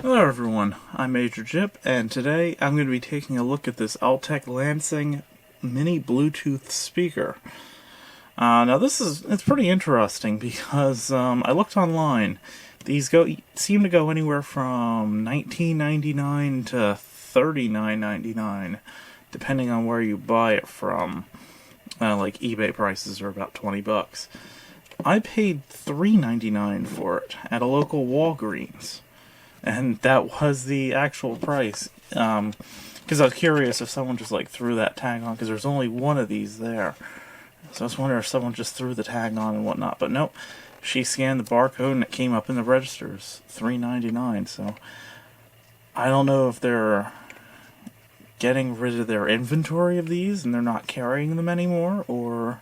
Hello everyone, I'm Major Jip, and today I'm going to be taking a look at this Altec Lansing mini Bluetooth speaker. Now it's pretty interesting because I looked online. These seem to go anywhere from $19.99 to $39.99, depending on where you buy it from. Like eBay prices are about 20 bucks. I paid $3.99 for it at a local Walgreens. And that was the actual price. Because I was curious if someone just like threw that tag on, because there's only one of these there. So I was wondering if someone just threw the tag on and whatnot. But nope, she scanned the barcode and it came up in the registers, $3.99. So I don't know if they're getting rid of their inventory of these and they're not carrying them anymore, or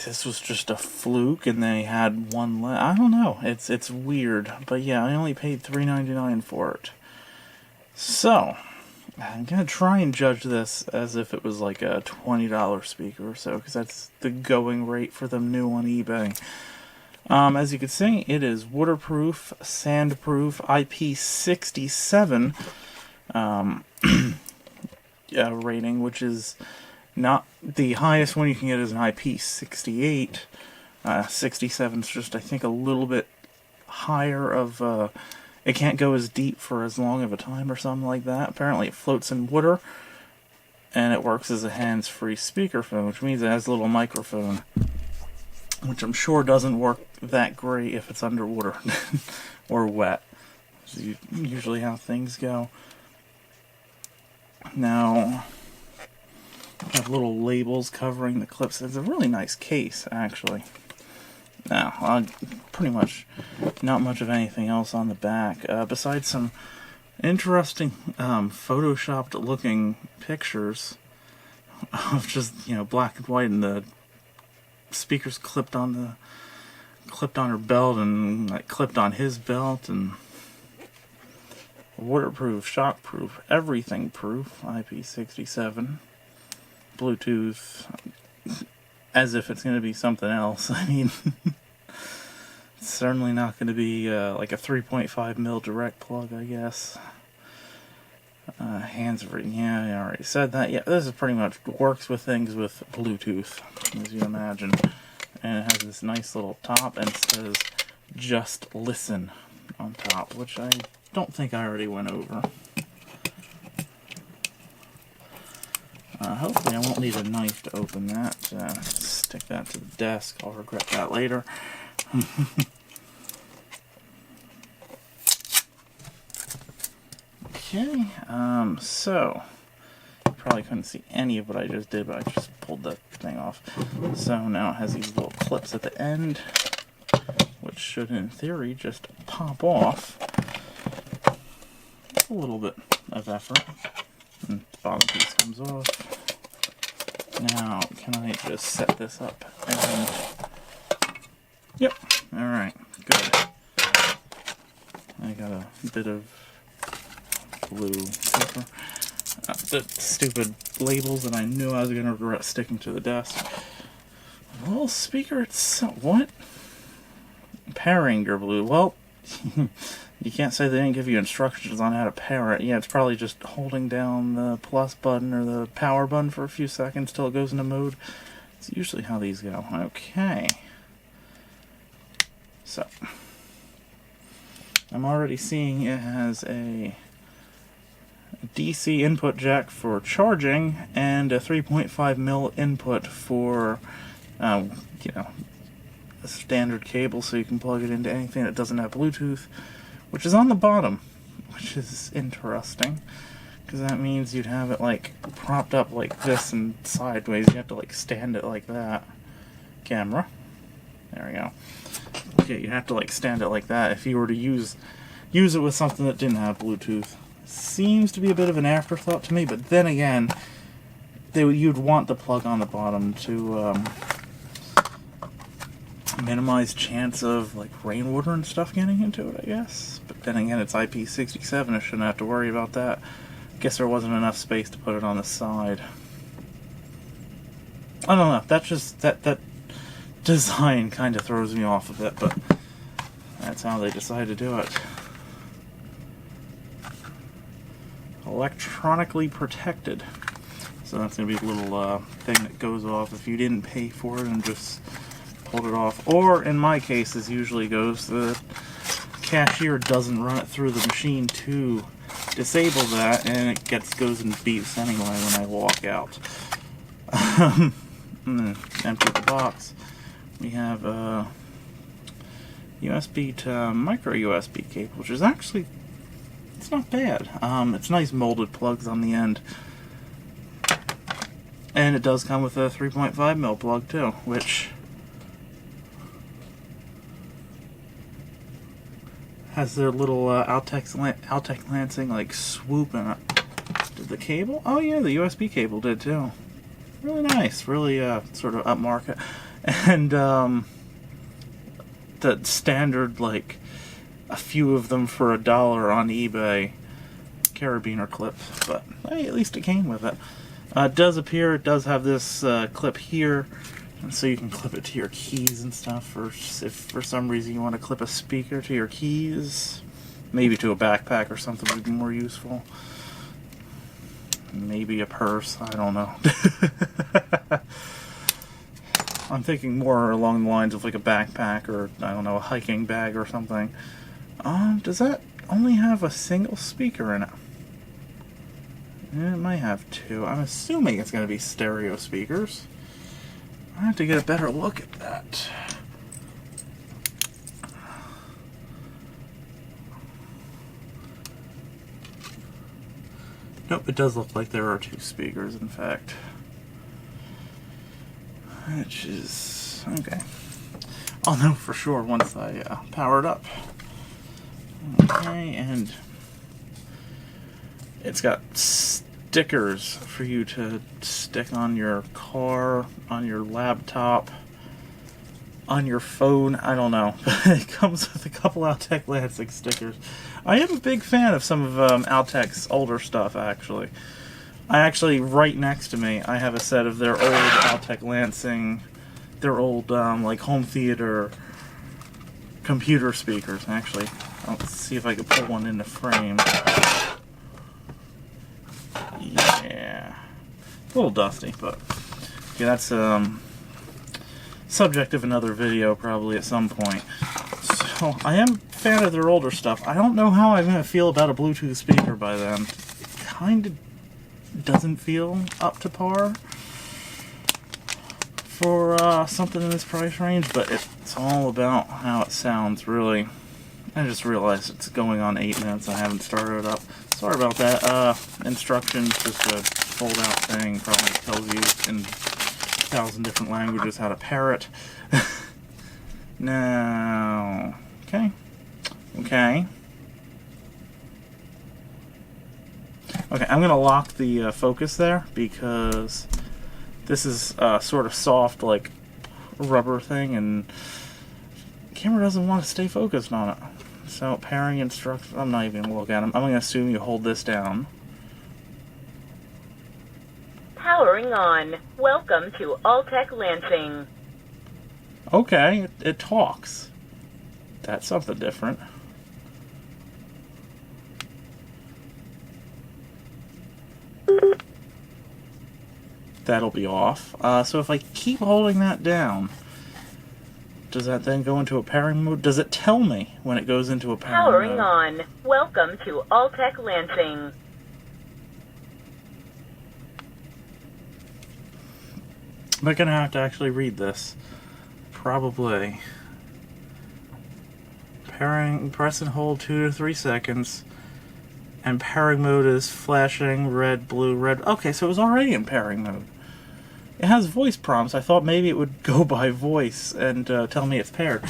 this was just a fluke and they had one left. I don't know. It's weird. But yeah, I only paid $3.99 for it. So, I'm going to try and judge this as if it was like a $20 speaker or so, because that's the going rate for them new on eBay. As you can see, it is waterproof, sandproof, IP67 rating, which is not the highest one you can get is an IP68. 67 is just, I think, a little bit higher of, it can't go as deep for as long of a time or something like that. Apparently it floats in water, and it works as a hands-free speakerphone, which means it has a little microphone, which I'm sure doesn't work that great if it's underwater or wet. Which is usually how things go. Now, have little labels covering the clips. It's a really nice case, actually. Now, pretty much not much of anything else on the back, besides some interesting photoshopped looking pictures of just, black and white, and the speakers clipped on her belt, and like clipped on his belt, and waterproof, shockproof, everything proof, IP67. Bluetooth, as if it's going to be something else. I mean, it's certainly not going to be like a 3.5mm direct plug, I guess. Hands-free, yeah, I already said that. Yeah, this is pretty much works with things with Bluetooth, as you imagine. And it has this nice little top, and it says, "Just listen" on top, which I don't think I already went over. Hopefully I won't need a knife to open that. Stick that to the desk. I'll regret that later. Okay, so you probably couldn't see any of what I just did, but I just pulled that thing off. So now it has these little clips at the end, which should, in theory, just pop off. A little bit of effort. And the bottom piece comes off. Now, can I just set this up? And yep, alright, good. I got a bit of blue paper. The stupid labels that I knew I was going to regret sticking to the desk. Well, speaker, it's what? Pairing your blue. Well, you can't say they didn't give you instructions on how to pair it. Yeah, it's probably just holding down the plus button or the power button for a few seconds till it goes into mode. It's usually how these go. Okay. So, I'm already seeing it has a DC input jack for charging and a 3.5mm input for, a standard cable, so you can plug it into anything that doesn't have Bluetooth, which is on the bottom, which is interesting, because that means you'd have it like propped up like this and sideways. You have to like stand it like that. Camera. There we go. Okay, you have to like stand it like that if you were to use it with something that didn't have Bluetooth. Seems to be a bit of an afterthought to me, but then again, you'd want the plug on the bottom to minimize chance of like rainwater and stuff getting into it, I guess. But then again, it's IP67, I shouldn't have to worry about that. I guess there wasn't enough space to put it on the side. I don't know, that's just, that design kind of throws me off a bit, but that's how they decided to do it. electronically protected. So that's going to be a little thing that goes off if you didn't pay for it and just pulled it off. Or in my case, this usually goes, the cashier doesn't run it through the machine to disable that, and it goes and beeps anyway when I walk out. Empty the box. We have a USB to micro USB cable, which is actually, it's not bad. It's nice molded plugs on the end. And it does come with a 3.5mm plug too, which has their little Altec Lansing like swoop in it. Did the cable? Oh yeah, the USB cable did too. Really nice, really sort of upmarket. And the standard, like a few of them for $1 on eBay Carabiner Clips, but hey, at least it came with it. It does appear, it does have this clip here, and so you can clip it to your keys and stuff, or if for some reason you want to clip a speaker to your keys, maybe to a backpack or something would be more useful. Maybe a purse, I don't know. I'm thinking more along the lines of like a backpack or, I don't know, a hiking bag or something. Does that only have a single speaker in it? It might have two. I'm assuming it's going to be stereo speakers. I have to get a better look at that. Nope, it does look like there are two speakers, in fact. Which is okay. I'll know for sure once I power it up. Okay, and it's got stickers for you to stick on your car, on your laptop, on your phone. I don't know. It comes with a couple Altec Lansing stickers. I am a big fan of some of Altec's older stuff, actually. Right next to me, I have a set of their old Altec Lansing, their old, like, home theater computer speakers. Actually, I'll see if I can pull one in the frame. Yeah. A little dusty, but yeah, that's subject of another video probably at some point. So, I am a fan of their older stuff. I don't know how I'm going to feel about a Bluetooth speaker by then. It kind of doesn't feel up to par for something in this price range, but it's all about how it sounds, really. I just realized it's going on 8 minutes. I haven't started it up. Sorry about that. Instructions, just a fold-out thing, probably tells you in 1,000 different languages how to pair it. Now, okay. Okay, I'm going to lock the focus there because this is sort of soft, like rubber thing, and the camera doesn't want to stay focused on it. So, pairing instructions, I'm not even going to look at them. I'm going to assume you hold this down. Powering on. Welcome to Altec Lansing. Okay, it talks. That's something different. That'll be off. So if I keep holding that down, does that then go into a pairing mode? Does it tell me when it goes into a pairing mode? Powering on. Welcome to Altec Lansing. I'm going to have to actually read this. Probably. Pairing, press and hold 2 to 3 seconds. And pairing mode is flashing red, blue, red. Okay, so it was already in pairing mode. It has voice prompts. I thought maybe it would go by voice and tell me it's paired.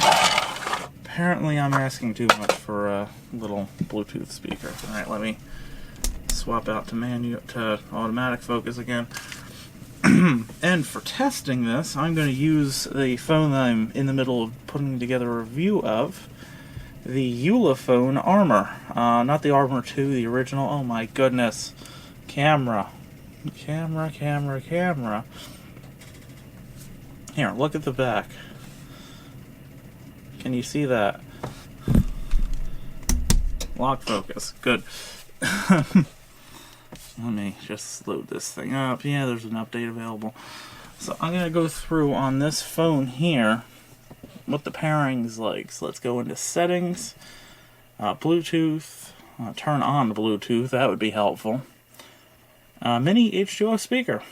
Apparently I'm asking too much for a little Bluetooth speaker. Alright, let me swap out to automatic focus again. And for testing this, I'm going to use the phone that I'm in the middle of putting together a review of. The Ulefone Armor. Not the Armor 2, the original. Oh my goodness. Camera. Camera. Here, look at the back. Can you see that? Lock focus. Good. Let me just load this thing up. Yeah, there's an update available. So I'm going to go through on this phone here what the pairing's like. So let's go into settings, Bluetooth, turn on the Bluetooth, that would be helpful. Mini H2O speaker.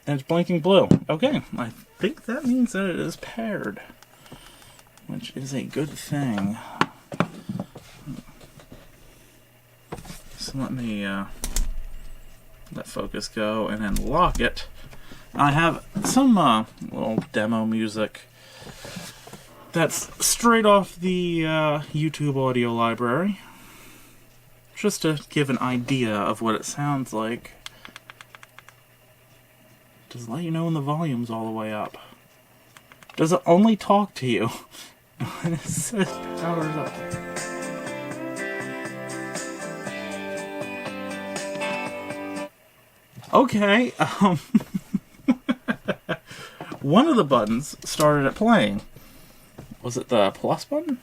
And it's blinking blue. Okay, I think that means that it is paired, which is a good thing. So let me let focus go and then lock it. I have some little demo music that's straight off the YouTube audio library, just to give an idea of what it sounds like. Does it let you know when the volume's all the way up? Does it only talk to you when it says power's up? Okay, one of the buttons started it playing. Was it the plus button?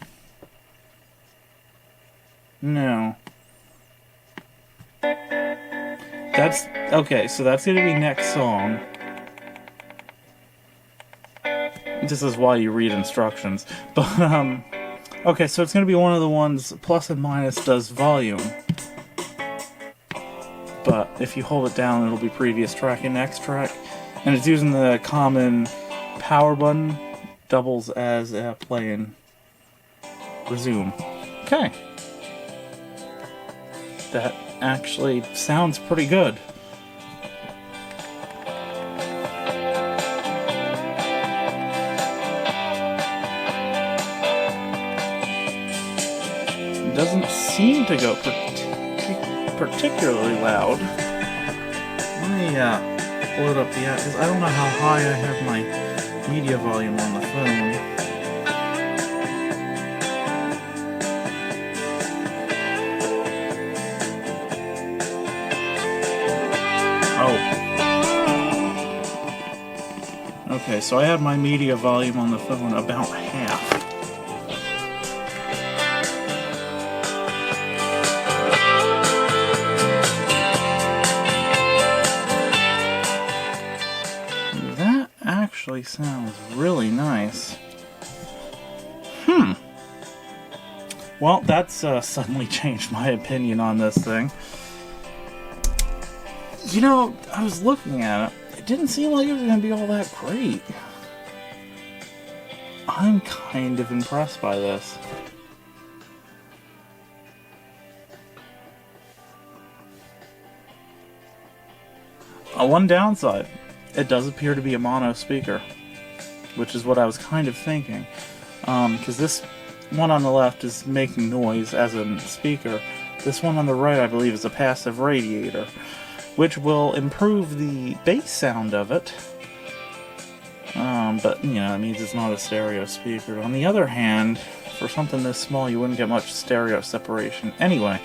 No. That's, okay, so that's gonna be next song. This is why you read instructions. But, okay, so it's gonna be one of the ones, plus and minus does volume. But if you hold it down, it'll be previous track and next track. And it's using the common power button, doubles as play and resume. Okay. That actually sounds pretty good. It doesn't seem to go particularly loud. Let me load up the app, because I don't know how high I have my media volume on the phone. Oh. Okay, so I have my media volume on the phone about half. Actually sounds really nice. Well, that's suddenly changed my opinion on this thing. You know, I was looking at it. It didn't seem like it was going to be all that great. I'm kind of impressed by this. One downside. It does appear to be a mono speaker, which is what I was kind of thinking. Because this one on the left is making noise as a speaker. This one on the right, I believe, is a passive radiator, which will improve the bass sound of it. But, you know, it means it's not a stereo speaker. On the other hand, for something this small, you wouldn't get much stereo separation. Anyway.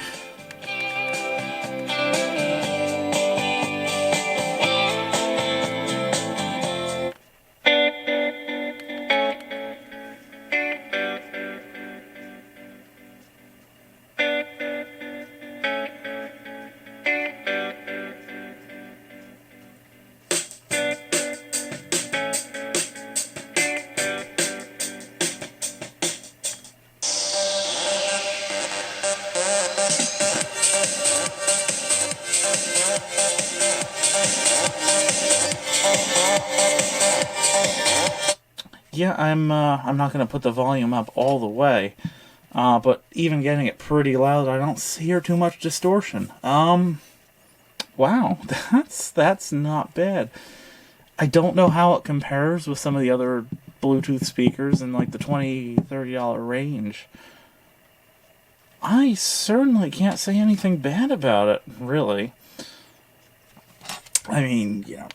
Yeah, I'm not going to put the volume up all the way, but even getting it pretty loud, I don't hear too much distortion. Wow, that's not bad. I don't know how it compares with some of the other Bluetooth speakers in like the $20-$30 range. I certainly can't say anything bad about it, really. I mean, you know.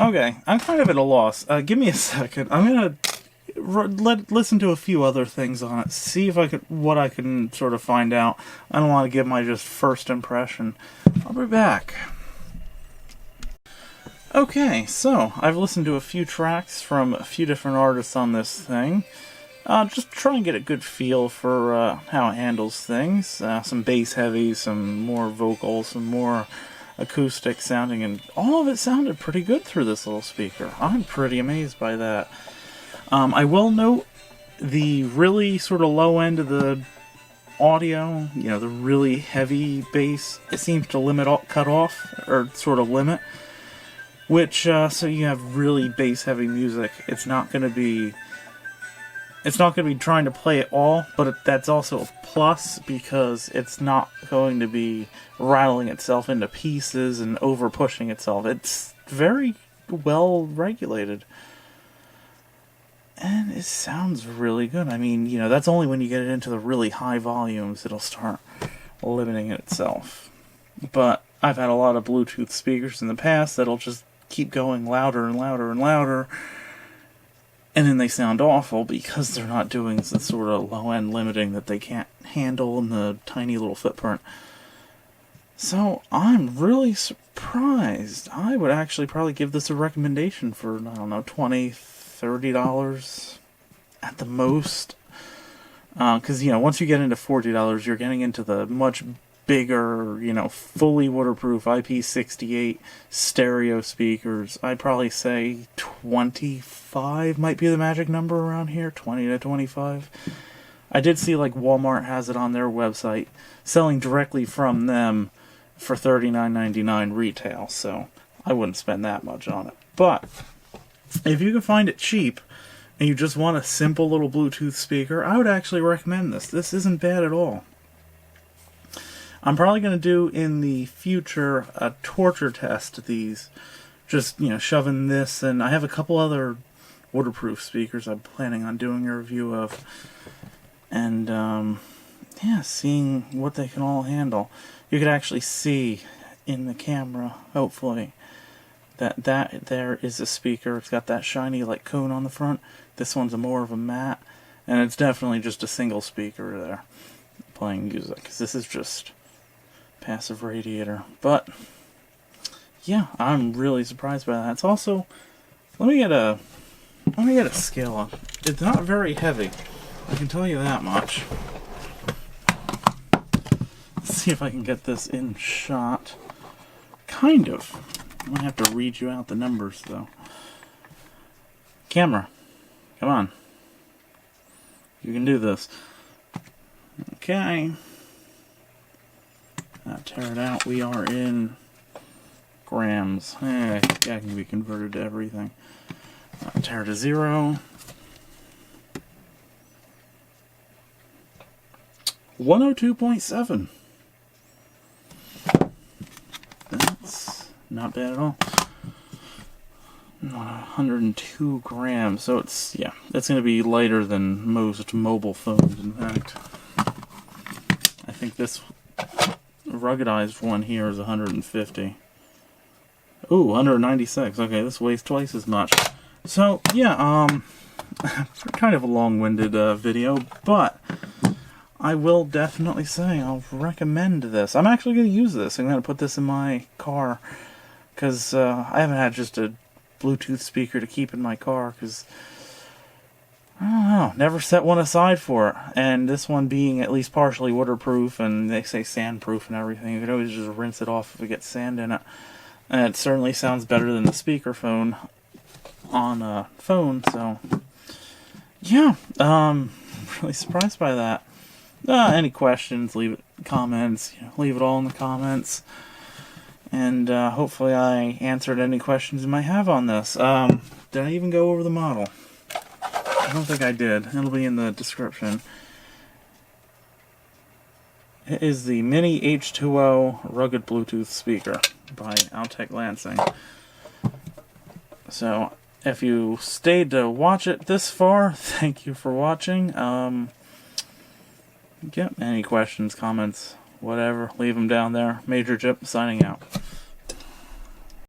Okay, I'm kind of at a loss. Give me a second. I'm gonna listen to a few other things on it, see if what I can sort of find out. I don't want to give my just first impression. I'll be back. Okay, so I've listened to a few tracks from a few different artists on this thing. Just try and get a good feel for how it handles things. Some bass heavy, some more vocal, some more acoustic sounding, and all of it sounded pretty good through this little speaker. I'm pretty amazed by that. I will note the really sort of low end of the audio, the really heavy bass, it seems to cut off, or sort of limit, which, so you have really bass heavy music, it's not going to be trying to play it all, but that's also a plus because it's not going to be rattling itself into pieces and over pushing itself. It's very well regulated. And it sounds really good. I mean, that's only when you get it into the really high volumes it'll start limiting itself. But I've had a lot of Bluetooth speakers in the past that'll just keep going louder and louder and louder, and then they sound awful because they're not doing the sort of low-end limiting that they can't handle in the tiny little footprint. So I'm really surprised. I would actually probably give this a recommendation for, I don't know, $20, $30 at the most. Because, once you get into $40, you're getting into the much bigger, fully waterproof IP68 stereo speakers. I'd probably say 25 might be the magic number around here, 20 to 25. I did see Walmart has it on their website, selling directly from them for $39.99 retail, so I wouldn't spend that much on it. But if you can find it cheap and you just want a simple little Bluetooth speaker, I would actually recommend this. This isn't bad at all. I'm probably going to do in the future a torture test of these. Just, shoving this, and I have a couple other waterproof speakers I'm planning on doing a review of. And, seeing what they can all handle. You could actually see in the camera, hopefully, that there is a speaker. It's got that shiny, cone on the front. This one's more of a matte. And it's definitely just a single speaker there playing music. Because this is just passive radiator. But yeah, I'm really surprised by that. It's also, let me get a scale on. It's not very heavy, I can tell you that much. Let's see if I can get this in shot. Kind of. I might have to read you out the numbers though. Camera, come on. You can do this. Okay. Tear it out. We are in grams. That can be converted to everything. Tear to 0. 102.7. That's not bad at all. 102 grams. So it's going to be lighter than most mobile phones, in fact. I think this ruggedized one here is 150. Ooh, 196. Okay, this weighs twice as much. So, yeah, kind of a long-winded video, but I will definitely say I'll recommend this. I'm actually going to use this. I'm going to put this in my car, because I haven't had just a Bluetooth speaker to keep in my car, because I don't know, never set one aside for it. And this one being at least partially waterproof, and they say sandproof and everything, you could always just rinse it off if it gets sand in it. And it certainly sounds better than the speakerphone on a phone, so yeah, really surprised by that. Any questions, leave it comments, leave it all in the comments. And hopefully I answered any questions you might have on this. Did I even go over the model? I don't think I did. It'll be in the description. It is the Mini H2O Rugged Bluetooth Speaker by Altec Lansing. So, if you stayed to watch it this far, thank you for watching. Any questions, comments, whatever, leave them down there. Major Jip signing out.